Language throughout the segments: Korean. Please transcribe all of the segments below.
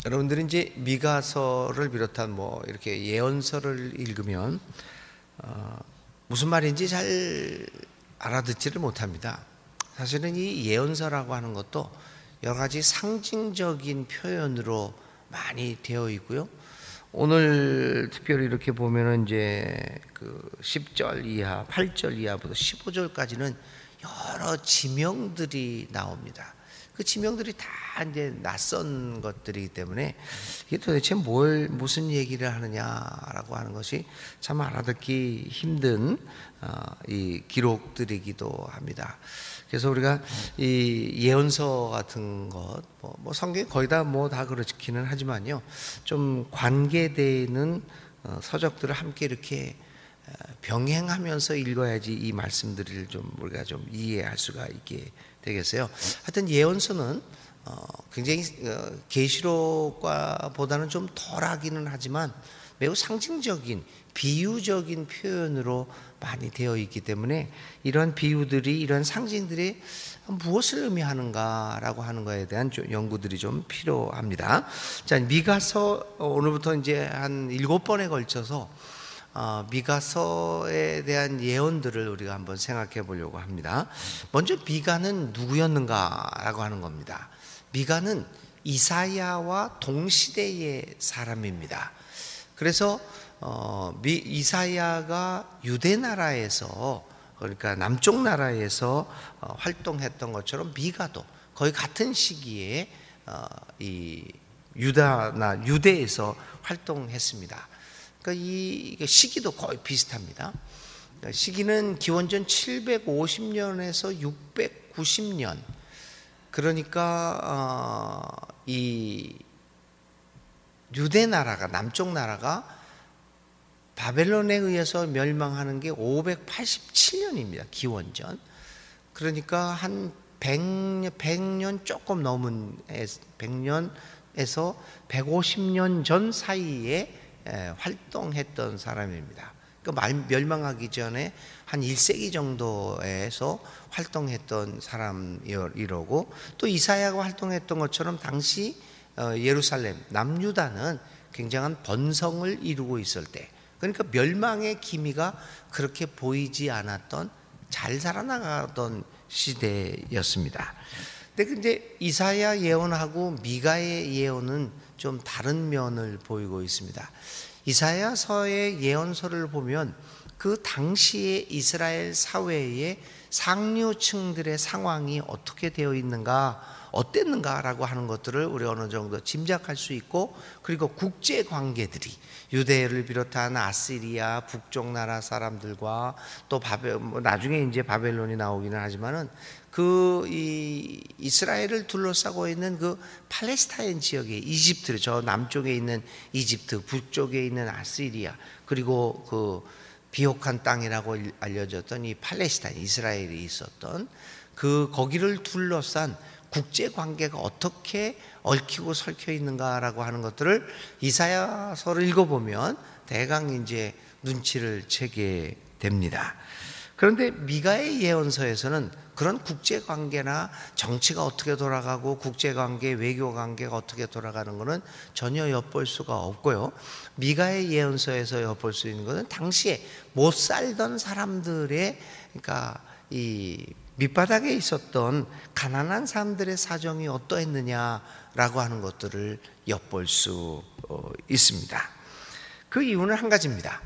여러분들이 이제 미가서를 비롯한 뭐 이렇게 예언서를 읽으면 무슨 말인지 잘 알아듣지를 못합니다. 사실은 이 예언서라고 하는 것도 여러 가지 상징적인 표현으로 많이 되어 있고요. 오늘 특별히 이렇게 보면은 이제 그 10절 이하, 8절 이하부터 15절까지는 여러 지명들이 나옵니다. 그 지명들이 다 이제 낯선 것들이기 때문에 이게 도대체 무슨 얘기를 하느냐라고 하는 것이 참 알아듣기 힘든 이 기록들이기도 합니다. 그래서 우리가 이 예언서 같은 것, 뭐 성경이 거의 다 그렇기는 하지만요, 좀 관계되는 서적들을 함께 이렇게 병행하면서 읽어야지 이 말씀들을 좀 우리가 좀 이해할 수가 있게 되겠어요. 하여튼 예언서는 굉장히 계시록과보다는 좀 덜하기는 하지만 매우 상징적인 비유적인 표현으로 많이 되어 있기 때문에 이런 비유들이, 이런 상징들이 무엇을 의미하는가라고 하는 것에 대한 연구들이 좀 필요합니다. 자, 미가서 오늘부터 이제 한 7번에 걸쳐서 미가서에 대한 예언들을 우리가 한번 생각해 보려고 합니다. 먼저 미가는 누구였는가라고 하는 겁니다. 미가는 이사야와 동시대의 사람입니다. 그래서 이사야가 유대 나라에서, 그러니까 남쪽 나라에서 활동했던 것처럼 미가도 거의 같은 시기에 이 유대에서 활동했습니다. 그러니까 이 시기도 거의 비슷합니다. 시기는 기원전 750년에서 690년. 그러니까 이 유대 나라가, 남쪽 나라가 바벨론에 의해서 멸망하는 게 587년입니다. 기원전. 그러니까 한 100년 조금 넘은 100년에서 150년 전 사이에 활동했던 사람입니다. 그러니까 멸망하기 전에 한 1세기 정도에서 활동했던 사람이라고, 또 이사야가 활동했던 것처럼 당시 예루살렘, 남유다는 굉장한 번성을 이루고 있을 때, 그러니까 멸망의 기미가 그렇게 보이지 않았던, 잘 살아나가던 시대였습니다. 근데 이제 이사야 예언하고 미가의 예언은 좀 다른 면을 보이고 있습니다. 이사야서의 예언서를 보면 그 당시의 이스라엘 사회의 상류층들의 상황이 어떻게 되어 있는가, 어땠는가라고 하는 것들을 우리 어느 정도 짐작할 수 있고, 그리고 국제 관계들이 유대를 비롯한 아시리아 북쪽 나라 사람들과 또 나중에 이제 바벨론이 나오기는 하지만은 이 이스라엘을 둘러싸고 있는 그 팔레스타인 지역의 이집트, 저 남쪽에 있는 이집트, 북쪽에 있는 아시리아, 그리고 그 비옥한 땅이라고 알려졌던 이 팔레스타인, 이스라엘이 있었던 거기를 둘러싼 국제 관계가 어떻게 얽히고 설켜 있는가라고 하는 것들을 이사야서를 읽어보면 대강 이제 눈치를 채게 됩니다. 그런데 미가의 예언서에서는 그런 국제 관계나 정치가 어떻게 돌아가고 국제 관계, 외교 관계가 어떻게 돌아가는 것은 전혀 엿볼 수가 없고요. 미가의 예언서에서 엿볼 수 있는 것은 당시에 못 살던 사람들의, 그러니까 이 밑바닥에 있었던 가난한 사람들의 사정이 어떠했느냐라고 하는 것들을 엿볼 수 있습니다. 그 이유는 한 가지입니다.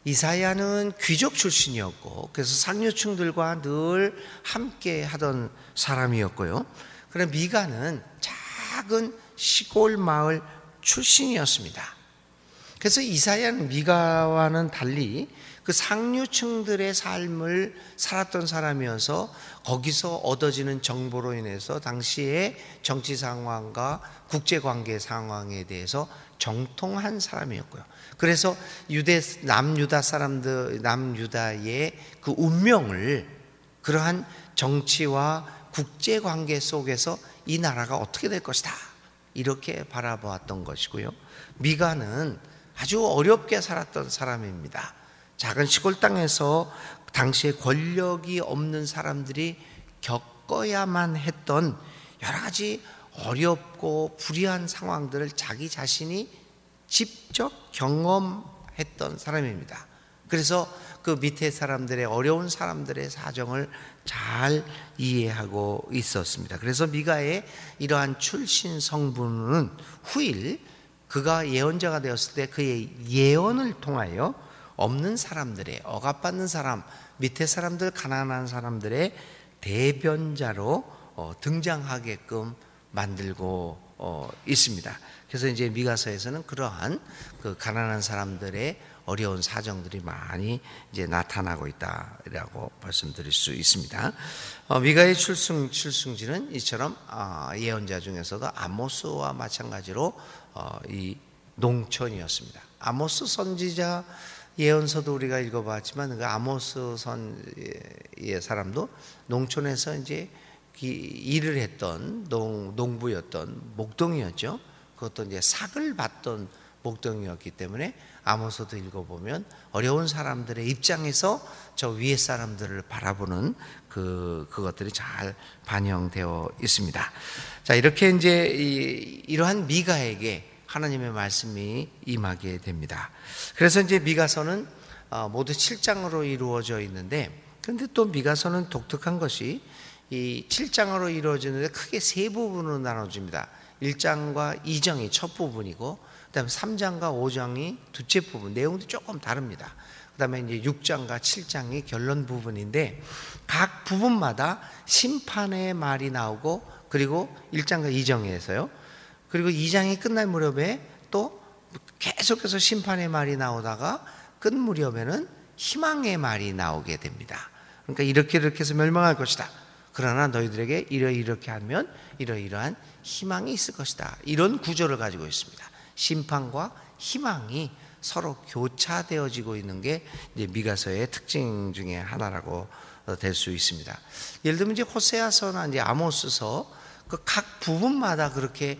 이사야는 귀족 출신이었고, 그래서 상류층들과 늘 함께 하던 사람이었고요. 그럼 미가는 작은 시골 마을 출신이었습니다. 그래서 이사야는 미가와는 달리 그 상류층들의 삶을 살았던 사람이어서 거기서 얻어지는 정보로 인해서 당시의 정치 상황과 국제관계 상황에 대해서 정통한 사람이었고요. 그래서 남유다 사람들, 남유다의 그 운명을 그러한 정치와 국제관계 속에서 이 나라가 어떻게 될 것이다, 이렇게 바라보았던 것이고요. 미가는 아주 어렵게 살았던 사람입니다. 작은 시골 땅에서 당시에 권력이 없는 사람들이 겪어야만 했던 여러 가지 어렵고 불의한 상황들을 자기 자신이 직접 경험했던 사람입니다. 그래서 그 밑에 사람들의, 어려운 사람들의 사정을 잘 이해하고 있었습니다. 그래서 미가의 이러한 출신 성분은 후일 그가 예언자가 되었을 때 그의 예언을 통하여 없는 사람들의, 억압받는 사람, 밑에 사람들, 가난한 사람들의 대변자로 등장하게끔 만들고 있습니다. 그래서 이제 미가서에서는 그러한 그 가난한 사람들의 어려운 사정들이 많이 이제 나타나고 있다라고 말씀드릴 수 있습니다. 미가의 출승지는 이처럼 예언자 중에서도 아모스와 마찬가지로 이 농촌이었습니다. 아모스 선지자 예언서도 우리가 읽어봤지만 그 아모스 선의 사람도 농촌에서 이제 일을 했던 농부였던 목동이었죠. 그것도 이제 삭을 받던 목동이었기 때문에 아모스도 읽어보면 어려운 사람들의 입장에서 저 위에 사람들을 바라보는 그것들이 잘 반영되어 있습니다. 자, 이렇게 이제 이러한 미가에게 하나님의 말씀이 임하게 됩니다. 그래서 이제 미가서는 모두 7장으로 이루어져 있는데, 그런데 또 미가서는 독특한 것이 이 7장으로 이루어지는데 크게 세 부분으로 나눠집니다. 1장과 2장이 첫 부분이고, 그 다음에 3장과 5장이 둘째 부분, 내용도 조금 다릅니다. 그 다음에 이제 6장과 7장이 결론 부분인데, 각 부분마다 심판의 말이 나오고, 그리고 1장과 2장에서요. 그리고 2장이 끝날 무렵에 또 계속해서 심판의 말이 나오다가 끝 무렵에는 희망의 말이 나오게 됩니다. 그러니까 이렇게 해서 멸망할 것이다. 그러나 너희들에게 이렇게 하면 이러이러한 희망이 있을 것이다. 이런 구조를 가지고 있습니다. 심판과 희망이 서로 교차되어지고 있는 게 이제 미가서의 특징 중에 하나라고 될 수 있습니다. 예를 들면 이제 호세아서나 이제 아모스서 그 각 부분마다 그렇게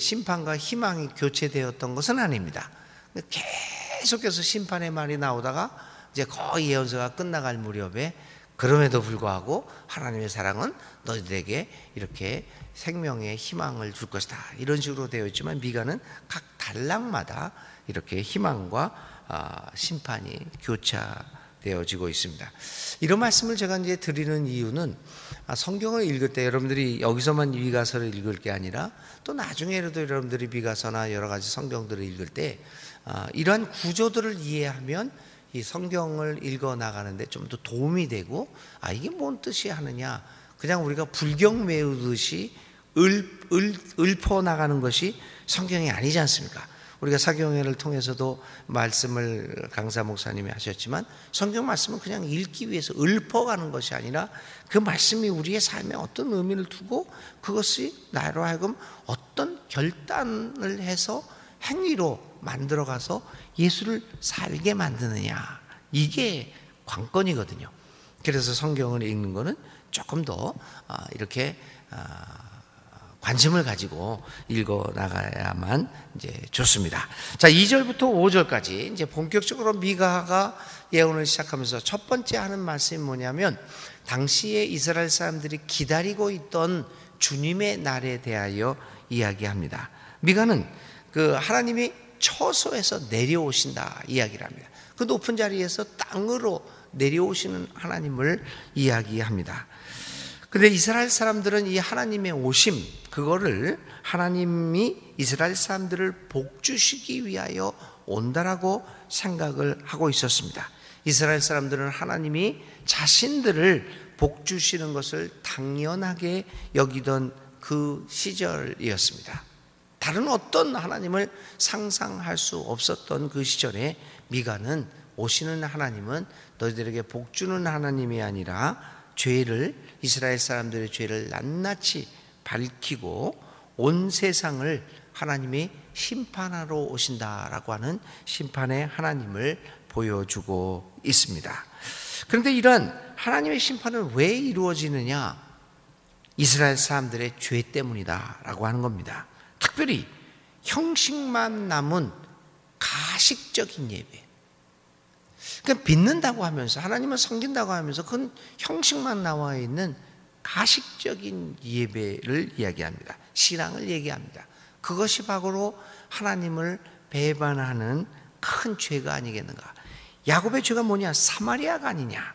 심판과 희망이 교체되었던 것은 아닙니다. 계속해서 심판의 말이 나오다가 이제 거의 예언서가 끝나갈 무렵에 그럼에도 불구하고 하나님의 사랑은 너희들에게 이렇게 생명의 희망을 줄 것이다. 이런 식으로 되어 있지만 미가는 각 단락마다 이렇게 희망과 심판이 교차되어지고 있습니다. 이런 말씀을 제가 이제 드리는 이유는 성경을 읽을 때 여러분들이 여기서만 미가서를 읽을 게 아니라 또 나중에라도 여러분들이 미가서나 여러 가지 성경들을 읽을 때 이러한 구조들을 이해하면 이 성경을 읽어 나가는데 좀 더 도움이 되고, 이게 뭔 뜻이 하느냐, 그냥 우리가 불경 외우듯이 읊어 나가는 것이 성경이 아니지 않습니까? 우리가 사경회를 통해서도 말씀을 강사 목사님이 하셨지만 성경 말씀은 그냥 읽기 위해서 읊어가는 것이 아니라 그 말씀이 우리의 삶에 어떤 의미를 두고 그것이 나로 하여금 어떤 결단을 해서 행위로 만들어가서 예수를 살게 만드느냐, 이게 관건이거든요. 그래서 성경을 읽는 거는 조금 더 이렇게 관심을 가지고 읽어 나가야만 이제 좋습니다. 자, 2절부터 5절까지 이제 본격적으로 미가가 예언을 시작하면서 첫 번째 하는 말씀이 뭐냐면, 당시에 이스라엘 사람들이 기다리고 있던 주님의 날에 대하여 이야기합니다. 미가는 그 하나님이 처소에서 내려오신다 이야기를 합니다. 그 높은 자리에서 땅으로 내려오시는 하나님을 이야기합니다. 근데 이스라엘 사람들은 이 하나님의 오심, 그거를 하나님이 이스라엘 사람들을 복주시기 위하여 온다라고 생각을 하고 있었습니다. 이스라엘 사람들은 하나님이 자신들을 복주시는 것을 당연하게 여기던 그 시절이었습니다. 다른 어떤 하나님을 상상할 수 없었던 그 시절에 미가는 오시는 하나님은 너희들에게 복주는 하나님이 아니라 이스라엘 사람들의 죄를 낱낱이 밝히고 온 세상을 하나님이 심판하러 오신다라고 하는 심판의 하나님을 보여주고 있습니다. 그런데 이런 하나님의 심판은 왜 이루어지느냐? 이스라엘 사람들의 죄 때문이다라고 하는 겁니다. 특별히 형식만 남은 가식적인 예배, 그러니까 믿는다고 하면서, 하나님을 섬긴다고 하면서 그건 형식만 나와 있는 가식적인 예배를 이야기합니다. 신앙을 얘기합니다. 그것이 바로 하나님을 배반하는 큰 죄가 아니겠는가. 야곱의 죄가 뭐냐? 사마리아가 아니냐.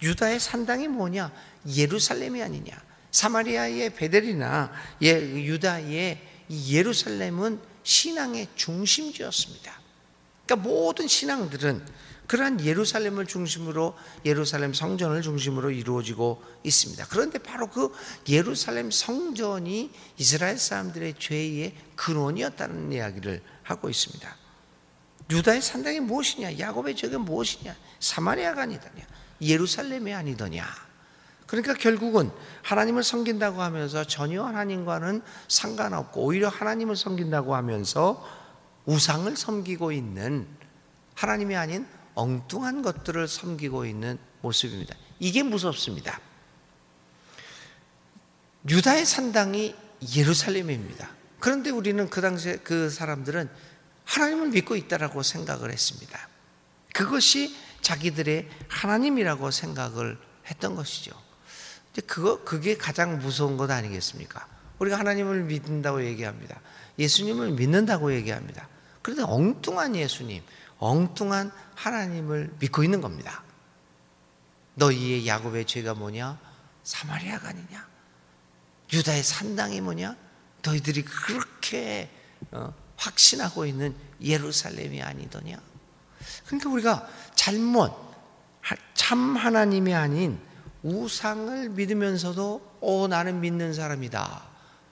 유다의 산당이 뭐냐? 예루살렘이 아니냐. 사마리아의 베델이나 유다의 예루살렘은 신앙의 중심지였습니다. 그러니까 모든 신앙들은 그러한 예루살렘을 중심으로, 예루살렘 성전을 중심으로 이루어지고 있습니다. 그런데 바로 그 예루살렘 성전이 이스라엘 사람들의 죄의 근원이었다는 이야기를 하고 있습니다. 유다의 산당이 무엇이냐? 야곱의 죄가 무엇이냐? 사마리아가 아니더냐? 예루살렘이 아니더냐? 그러니까 결국은 하나님을 섬긴다고 하면서 전혀 하나님과는 상관없고 오히려 하나님을 섬긴다고 하면서 우상을 섬기고 있는, 하나님이 아닌 엉뚱한 것들을 섬기고 있는 모습입니다. 이게 무섭습니다. 유다의 산당이 예루살렘입니다. 그런데 우리는 그 당시에 그 사람들은 하나님을 믿고 있다라고 생각을 했습니다. 그것이 자기들의 하나님이라고 생각을 했던 것이죠. 그게 가장 무서운 것 아니겠습니까? 우리가 하나님을 믿는다고 얘기합니다. 예수님을 믿는다고 얘기합니다. 그런데 엉뚱한 예수님, 엉뚱한 하나님을 믿고 있는 겁니다. 너희의 야곱의 죄가 뭐냐? 사마리아가 아니냐? 유다의 산당이 뭐냐? 너희들이 그렇게 확신하고 있는 예루살렘이 아니더냐? 그러니까 우리가 잘못 참 하나님이 아닌 우상을 믿으면서도 나는 믿는 사람이다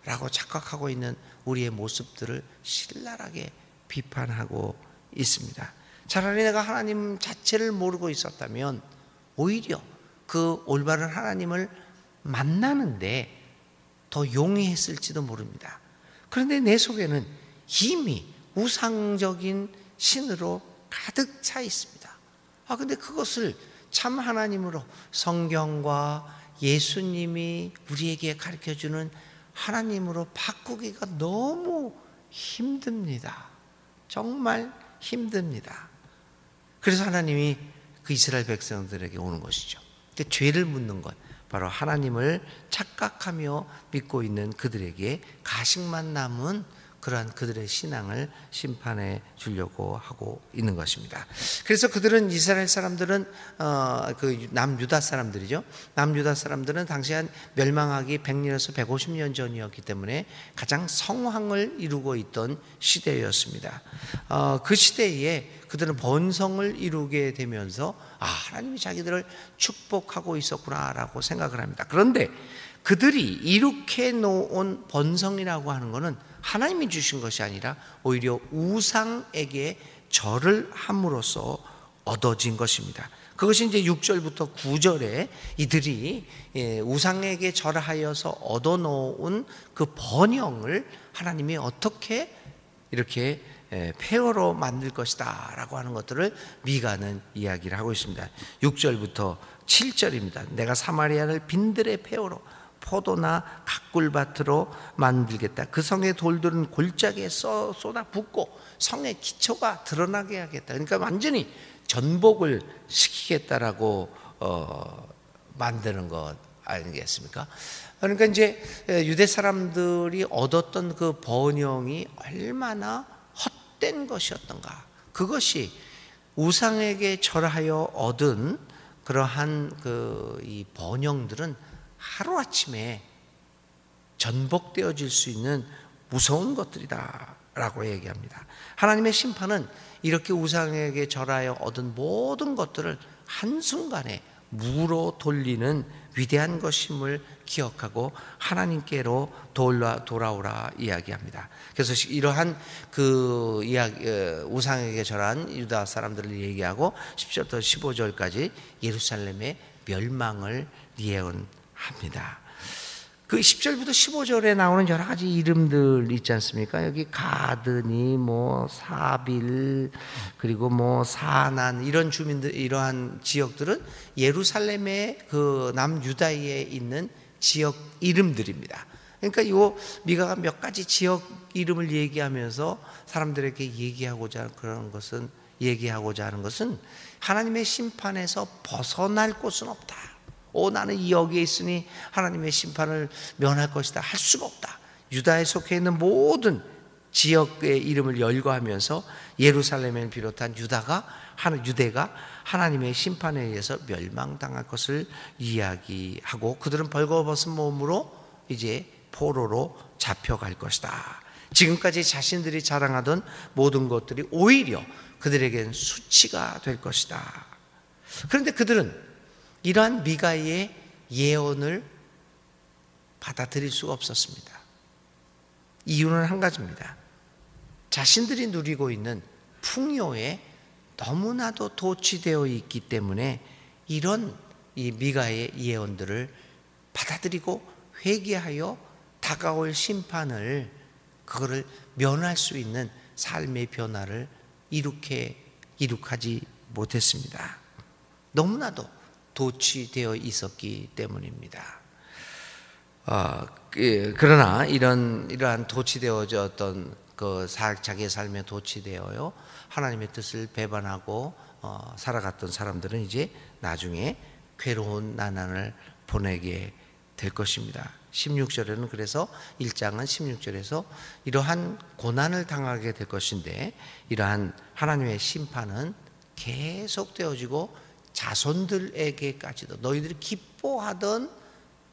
라고 착각하고 있는 우리의 모습들을 신랄하게 비판하고 있습니다. 차라리 내가 하나님 자체를 모르고 있었다면 오히려 그 올바른 하나님을 만나는데 더 용이했을지도 모릅니다. 그런데 내 속에는 이미 우상적인 신으로 가득 차 있습니다. 근데 그것을 참 하나님으로, 성경과 예수님이 우리에게 가르쳐주는 하나님으로 바꾸기가 너무 힘듭니다. 정말 힘듭니다. 그래서 하나님이 그 이스라엘 백성들에게 오는 것이죠. 근데 죄를 묻는 것, 바로 하나님을 착각하며 믿고 있는 그들에게 가식만 남은 그러한 그들의 신앙을 심판해 주려고 하고 있는 것입니다. 그래서 그들은, 이스라엘 사람들은 그 남유다 사람들이죠. 남유다 사람들은 당시 한 멸망하기 100년에서 150년 전이었기 때문에 가장 성황을 이루고 있던 시대였습니다. 그 시대에 그들은 번성을 이루게 되면서 하나님이 자기들을 축복하고 있었구나라고 생각을 합니다. 그런데 그들이 이룩해 놓은 번성이라고 하는 것은 하나님이 주신 것이 아니라 오히려 우상에게 절을 함으로써 얻어진 것입니다. 그것이 이제 6절부터 9절에 이들이 우상에게 절하여서 얻어놓은 그 번영을 하나님이 어떻게 이렇게 폐허로 만들 것이다 라고 하는 것들을 미가는 이야기를 하고 있습니다. 6절부터 7절입니다. 내가 사마리아를 빈들의 폐허로, 포도나 각굴밭으로 만들겠다. 그 성의 돌들은 골짜기에 쏟아 붓고 성의 기초가 드러나게 하겠다. 그러니까 완전히 전복을 시키겠다라고 만드는 것 아니겠습니까? 그러니까 이제 유대 사람들이 얻었던 그 번영이 얼마나 헛된 것이었던가. 그것이 우상에게 절하여 얻은 그러한 이 번영들은 하루아침에 전복되어질 수 있는 무서운 것들이다 라고 얘기합니다. 하나님의 심판은 이렇게 우상에게 절하여 얻은 모든 것들을 한순간에 무로 돌리는 위대한 것임을 기억하고 하나님께로 돌아오라 이야기합니다. 그래서 이러한 그 이야기, 우상에게 절한 유다 사람들을 얘기하고 10절부터 15절까지 예루살렘의 멸망을 예언합니다. 그 10절부터 15절에 나오는 여러 가지 이름들 있지 않습니까? 여기 가드니, 사빌, 그리고 사난, 이런 주민들, 이러한 지역들은 예루살렘의 그 남유다에 있는 지역 이름들입니다. 그러니까 요 미가가 몇 가지 지역 이름을 얘기하면서 사람들에게 얘기하고자 하는 것은 하나님의 심판에서 벗어날 곳은 없다. 나는 여기에 있으니 하나님의 심판을 면할 것이다 할 수가 없다. 유다에 속해 있는 모든 지역의 이름을 열거하면서 예루살렘을 비롯한 유대가 하나님의 심판에 의해서 멸망당할 것을 이야기하고, 그들은 벌거벗은 몸으로 이제 포로로 잡혀갈 것이다. 지금까지 자신들이 자랑하던 모든 것들이 오히려 그들에겐 수치가 될 것이다. 그런데 그들은 이러한 미가의 예언을 받아들일 수가 없었습니다. 이유는 한 가지입니다. 자신들이 누리고 있는 풍요에 너무나도 도취되어 있기 때문에 이런 이 미가의 예언들을 받아들이고 회개하여 다가올 심판을, 그거를 면할 수 있는 삶의 변화를 이룩하지 못했습니다. 너무나도 도취되어 있었기 때문입니다. 그러나 이러한 도취되어졌던 자기의 삶에 도취되어요 하나님의 뜻을 배반하고 살아갔던 사람들은 이제 나중에 괴로운 난항을 보내게 될 것입니다. 16절에는 그래서 1장은 16절에서 이러한 고난을 당하게 될 것인데, 이러한 하나님의 심판은 계속되어지고 자손들에게까지도, 너희들이 기뻐하던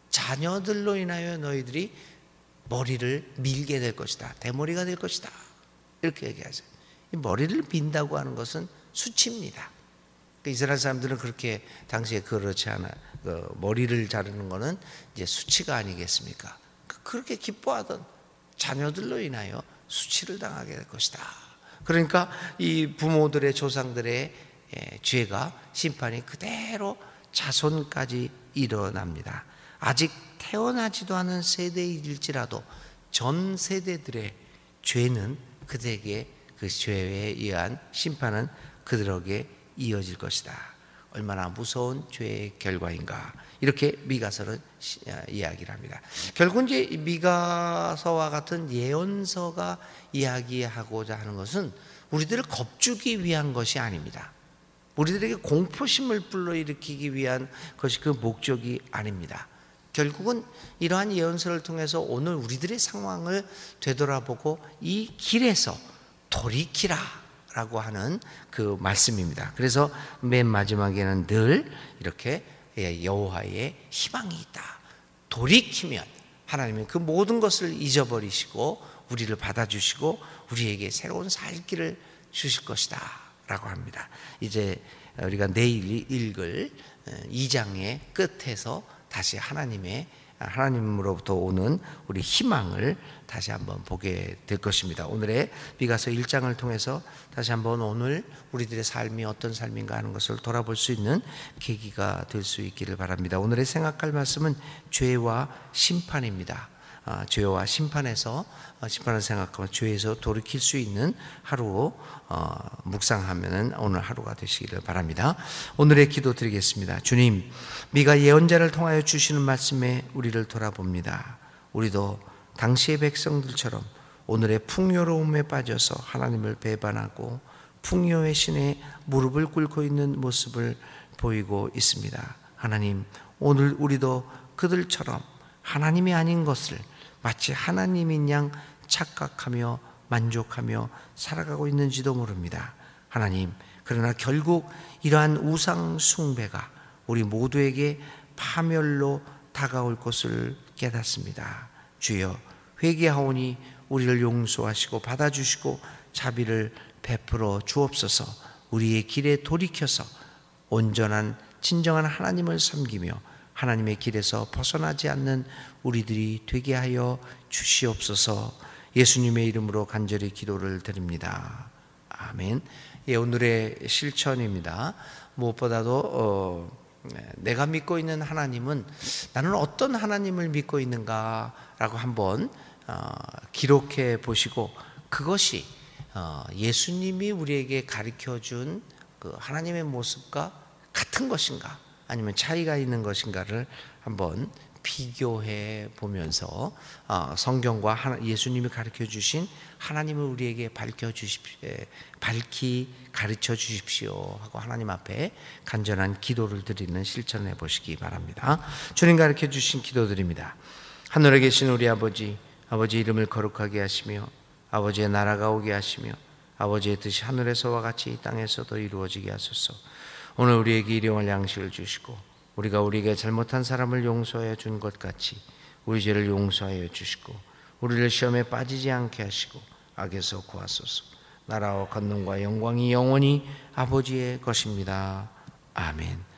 자녀들로 인하여 너희들이 머리를 밀게 될 것이다, 대머리가 될 것이다, 이렇게 얘기하죠. 이 머리를 민다고 하는 것은 수치입니다. 이스라엘 사람들은 그렇게 당시에 그렇지 않아. 머리를 자르는 것은 이제 수치가 아니겠습니까? 그렇게 기뻐하던 자녀들로 인하여 수치를 당하게 될 것이다. 그러니까 이 부모들의 조상들의 죄가, 심판이 그대로 자손까지 일어납니다. 아직 태어나지도 않은 세대일지라도 전 세대들의 죄는 그들에게, 그 죄에 의한 심판은 그들에게 이어질 것이다. 얼마나 무서운 죄의 결과인가, 이렇게 미가서는 이야기를 합니다. 결국 이제 미가서와 같은 예언서가 이야기하고자 하는 것은 우리들을 겁주기 위한 것이 아닙니다. 우리들에게 공포심을 불러일으키기 위한 것이 그 목적이 아닙니다. 결국은 이러한 예언서를 통해서 오늘 우리들의 상황을 되돌아보고 이 길에서 돌이키라 라고 하는 그 말씀입니다. 그래서 맨 마지막에는 늘 이렇게 여호와의 희망이 있다. 돌이키면 하나님은 그 모든 것을 잊어버리시고 우리를 받아주시고 우리에게 새로운 살 길을 주실 것이다 라고 합니다. 이제 우리가 내일 읽을 2장의 끝에서 다시 하나님으로부터 오는 우리 희망을 다시 한번 보게 될 것입니다. 오늘의 미가서 1장을 통해서 다시 한번 오늘 우리들의 삶이 어떤 삶인가 하는 것을 돌아볼 수 있는 계기가 될 수 있기를 바랍니다. 오늘의 생각할 말씀은 죄와 심판입니다. 죄와 심판에서, 심판을 생각하면 죄에서 돌이킬 수 있는 하루 묵상하면 오늘 하루가 되시기를 바랍니다. 오늘의 기도 드리겠습니다. 주님, 미가 예언자를 통하여 주시는 말씀에 우리를 돌아봅니다. 우리도 당시의 백성들처럼 오늘의 풍요로움에 빠져서 하나님을 배반하고 풍요의 신에 무릎을 꿇고 있는 모습을 보이고 있습니다. 하나님, 오늘 우리도 그들처럼 하나님이 아닌 것을 마치 하나님인 양 착각하며 만족하며 살아가고 있는지도 모릅니다. 하나님, 그러나 결국 이러한 우상 숭배가 우리 모두에게 파멸로 다가올 것을 깨닫습니다. 주여, 회개하오니 우리를 용서하시고 받아주시고 자비를 베풀어 주옵소서. 우리의 길에 돌이켜서 온전한 진정한 하나님을 섬기며 하나님의 길에서 벗어나지 않는 우리들이 되게 하여 주시옵소서. 예수님의 이름으로 간절히 기도를 드립니다. 아멘. 오늘의 실천입니다. 무엇보다도 내가 믿고 있는 하나님은, 나는 어떤 하나님을 믿고 있는가라고 한번 기록해 보시고, 그것이 예수님이 우리에게 가르쳐준 그 하나님의 모습과 같은 것인가, 아니면 차이가 있는 것인가를 한번 비교해 보면서 성경과 예수님이 가르쳐 주신 하나님을 우리에게 밝히 가르쳐 주십시오 하고 하나님 앞에 간절한 기도를 드리는 실천해 보시기 바랍니다. 주님 가르쳐 주신 기도드립니다. 하늘에 계신 우리 아버지, 아버지 이름을 거룩하게 하시며 아버지의 나라가 오게 하시며 아버지의 뜻이 하늘에서와 같이 이 땅에서도 이루어지게 하소서. 오늘 우리에게 일용할 양식을 주시고 우리가 우리에게 잘못한 사람을 용서하여 준 것 같이 우리 죄를 용서하여 주시고 우리를 시험에 빠지지 않게 하시고 악에서 구하소서. 나라와 권능과 영광이 영원히 아버지의 것입니다. 아멘.